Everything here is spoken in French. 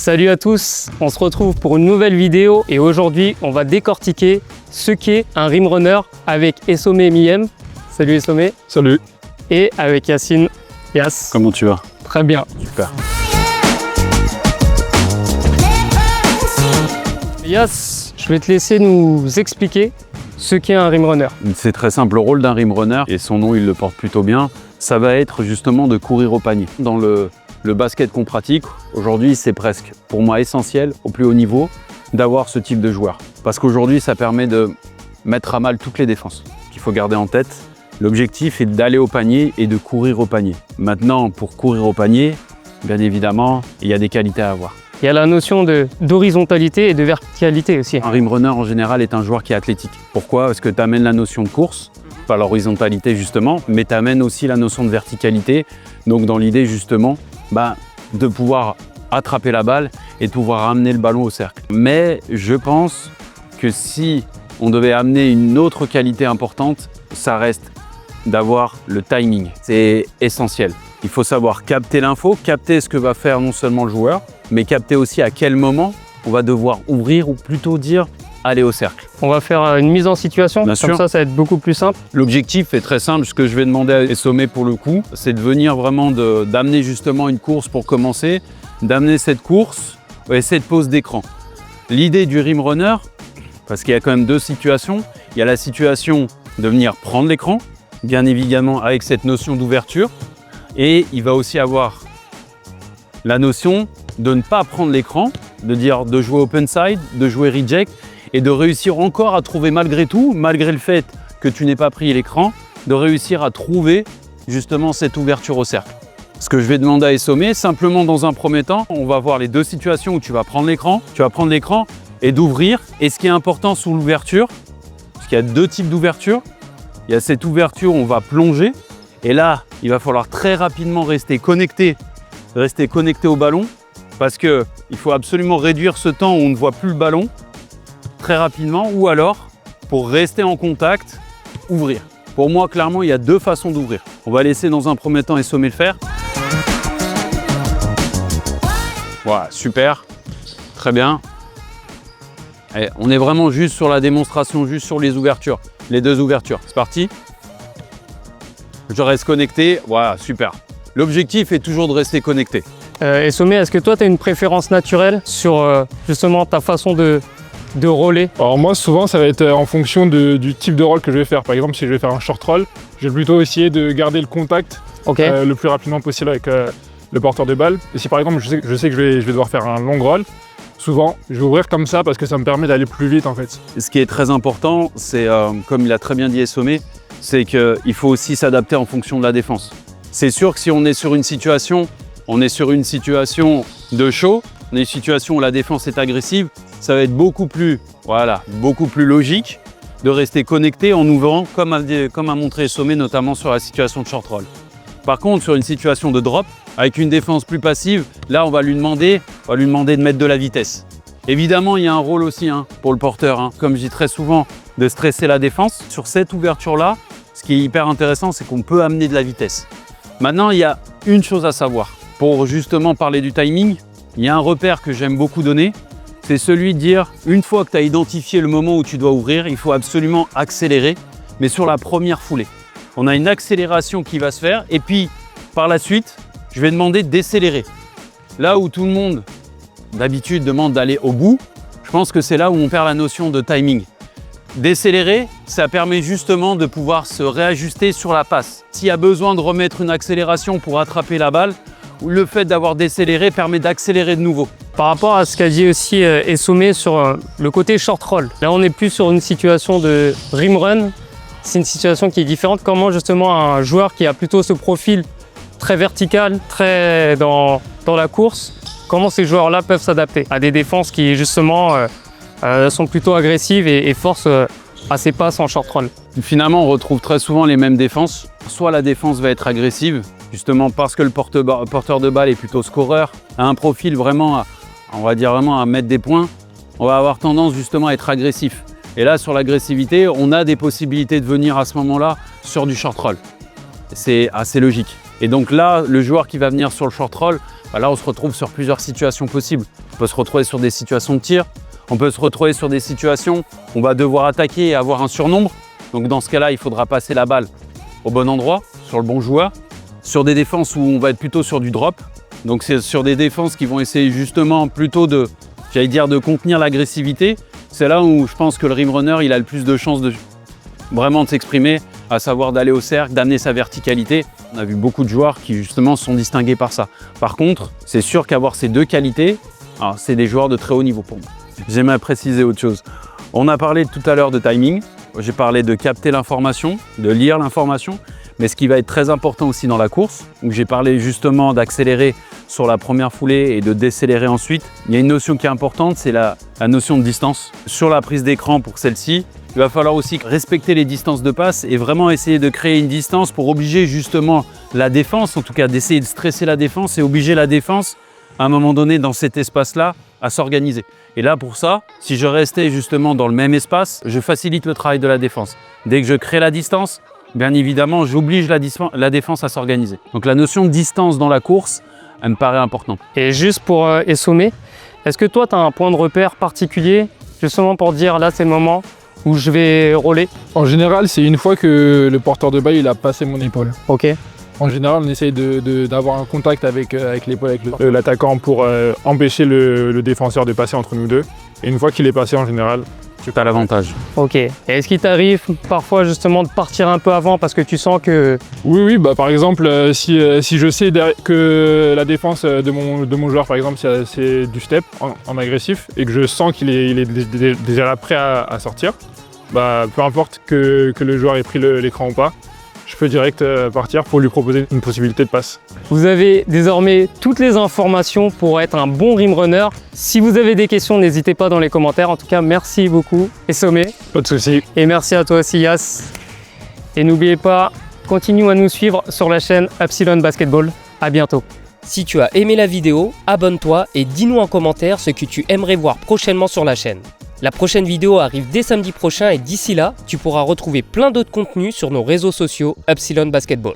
Salut à tous, on se retrouve pour une nouvelle vidéo et aujourd'hui on va décortiquer ce qu'est un rim runner avec Essome Miem. Salut Essome. Salut. Et avec Yacine. Yass. Comment tu vas? Très bien. Super. Yass, je vais te laisser nous expliquer ce qu'est un rim runner. C'est très simple, le rôle d'un rim runner, et son nom il le porte plutôt bien, ça va être justement de courir au panier. Dans le basket qu'on pratique, aujourd'hui c'est presque pour moi essentiel au plus haut niveau d'avoir ce type de joueur. Parce qu'aujourd'hui ça permet de mettre à mal toutes les défenses. Il faut garder en tête, l'objectif est d'aller au panier et de courir au panier. Maintenant pour courir au panier, bien évidemment, il y a des qualités à avoir. Il y a la notion d'horizontalité et de verticalité aussi. Un rim runner en général est un joueur qui est athlétique. Pourquoi? Parce que tu amènes la notion de course, pas l'horizontalité justement, mais tu amènes aussi la notion de verticalité. Donc dans l'idée justement, de pouvoir attraper la balle et de pouvoir amener le ballon au cercle. Mais je pense que si on devait amener une autre qualité importante, ça reste d'avoir le timing. C'est essentiel. Il faut savoir capter l'info, capter ce que va faire non seulement le joueur, mais capter aussi à quel moment on va devoir ouvrir ou plutôt dire aller au cercle. On va faire une mise en situation, Bien comme sûr. ça va être beaucoup plus simple. L'objectif est très simple, ce que je vais demander à Essome pour le coup, c'est de venir vraiment d'amener justement une course pour commencer, d'amener cette course et cette pause d'écran. L'idée du rim runner, parce qu'il y a quand même deux situations, il y a la situation de venir prendre l'écran, bien évidemment avec cette notion d'ouverture, et il va aussi avoir la notion de ne pas prendre l'écran, de jouer open side, de jouer reject, et de réussir encore à trouver malgré tout, malgré le fait que tu n'aies pas pris l'écran, de réussir à trouver justement cette ouverture au cercle. Ce que je vais demander à Essome, simplement dans un premier temps, on va voir les deux situations où tu vas prendre l'écran et d'ouvrir. Et ce qui est important sous l'ouverture, parce qu'il y a deux types d'ouverture, il y a cette ouverture où on va plonger, et là, il va falloir très rapidement rester connecté au ballon, parce qu'il faut absolument réduire ce temps où on ne voit plus le ballon, très rapidement, ou alors, pour rester en contact, ouvrir. Pour moi, clairement, il y a deux façons d'ouvrir. On va laisser dans un premier temps Essome le faire. Voilà, super, très bien. Et on est vraiment juste sur la démonstration, juste sur les ouvertures, les deux ouvertures. C'est parti. Je reste connecté, voilà, super. L'objectif est toujours de rester connecté. Essome, est-ce que toi tu as une préférence naturelle sur justement ta façon de roller? Alors moi souvent ça va être en fonction du type de rôle que je vais faire. Par exemple si je vais faire un short roll, je vais plutôt essayer de garder le contact le plus rapidement possible avec le porteur de balle. Et si par exemple je sais que je vais devoir faire un long roll, souvent je vais ouvrir comme ça parce que ça me permet d'aller plus vite en fait. Ce qui est très important, c'est comme il a très bien dit Essome, c'est qu'il faut aussi s'adapter en fonction de la défense. C'est sûr que si on est sur une situation, de show, on est une situation où la défense est agressive, ça va être beaucoup plus logique de rester connecté en ouvrant, comme a montré Essome, notamment sur la situation de short roll. Par contre, sur une situation de drop, avec une défense plus passive, là on va lui demander de mettre de la vitesse. Évidemment, il y a un rôle aussi pour le porteur, comme je dis très souvent, de stresser la défense. Sur cette ouverture-là, ce qui est hyper intéressant, c'est qu'on peut amener de la vitesse. Maintenant, il y a une chose à savoir. Pour justement parler du timing, il y a un repère que j'aime beaucoup donner, c'est celui de dire, une fois que tu as identifié le moment où tu dois ouvrir, il faut absolument accélérer, mais sur la première foulée. On a une accélération qui va se faire, et puis par la suite, je vais demander de décélérer. Là où tout le monde, d'habitude, demande d'aller au bout, je pense que c'est là où on perd la notion de timing. Décélérer, ça permet justement de pouvoir se réajuster sur la passe. S'il y a besoin de remettre une accélération pour attraper la balle, le fait d'avoir décéléré permet d'accélérer de nouveau. Par rapport à ce qu'a dit aussi Essome sur le côté short roll, là on est plus sur une situation de rim run, c'est une situation qui est différente. Comment justement un joueur qui a plutôt ce profil très vertical, très dans la course, comment ces joueurs-là peuvent s'adapter à des défenses qui justement sont plutôt agressives et forcent à ces passes en short roll? Finalement, on retrouve très souvent les mêmes défenses. Soit la défense va être agressive, justement parce que le porteur de balle est plutôt scoreur, a un profil vraiment, on va dire vraiment à mettre des points, on va avoir tendance justement à être agressif. Et là, sur l'agressivité, on a des possibilités de venir à ce moment-là sur du short roll. C'est assez logique. Et donc là, le joueur qui va venir sur le short roll Bah là, on se retrouve sur plusieurs situations possibles. On peut se retrouver sur des situations de tir, on peut se retrouver sur des situations où on va devoir attaquer et avoir un surnombre. Donc dans ce cas-là, il faudra passer la balle au bon endroit, sur le bon joueur. Sur des défenses où on va être plutôt sur du drop. Donc c'est sur des défenses qui vont essayer justement plutôt de, j'allais dire, de contenir l'agressivité. C'est là où je pense que le rim runner, il a le plus de chances de vraiment de s'exprimer, à savoir d'aller au cercle, d'amener sa verticalité. On a vu beaucoup de joueurs qui justement se sont distingués par ça. Par contre, c'est sûr qu'avoir ces deux qualités, c'est des joueurs de très haut niveau pour moi. J'aimerais préciser autre chose. On a parlé tout à l'heure de timing. J'ai parlé de capter l'information, de lire l'information. Mais ce qui va être très important aussi dans la course, où j'ai parlé justement d'accélérer sur la première foulée et de décélérer ensuite, il y a une notion qui est importante, c'est la notion de distance. Sur la prise d'écran pour celle-ci, il va falloir aussi respecter les distances de passe et vraiment essayer de créer une distance pour obliger justement la défense, en tout cas d'essayer de stresser la défense et obliger la défense à un moment donné dans cet espace-là à s'organiser. Et là pour ça, si je restais justement dans le même espace, je facilite le travail de la défense. Dès que je crée la distance, bien évidemment, j'oblige la défense à s'organiser. Donc la notion de distance dans la course, elle me paraît importante. Et juste pour Essomé, est-ce que toi tu as un point de repère particulier justement pour dire là c'est le moment où je vais roller? En général, c'est une fois que le porteur de balle il a passé mon épaule. Ok. En général, on essaye d'avoir un contact avec l'épaule, avec l'attaquant pour empêcher le défenseur de passer entre nous deux. Et une fois qu'il est passé, en général, tu as l'avantage. Ok. Et est-ce qu'il t'arrive parfois justement de partir un peu avant parce que tu sens que... Oui, bah, par exemple, si je sais que la défense de mon joueur, par exemple, c'est du step en agressif et que je sens qu'il est déjà là prêt à sortir, bah, peu importe que le joueur ait pris l'écran ou pas, je peux direct partir pour lui proposer une possibilité de passe. Vous avez désormais toutes les informations pour être un bon rim runner. Si vous avez des questions, n'hésitez pas dans les commentaires. En tout cas, merci beaucoup, Essomé. Pas de souci. Et merci à toi aussi, Yas. Et n'oubliez pas, continuez à nous suivre sur la chaîne Epsilon Basketball. À bientôt. Si tu as aimé la vidéo, abonne-toi et dis-nous en commentaire ce que tu aimerais voir prochainement sur la chaîne. La prochaine vidéo arrive dès samedi prochain et d'ici là, tu pourras retrouver plein d'autres contenus sur nos réseaux sociaux Epsilon Basketball.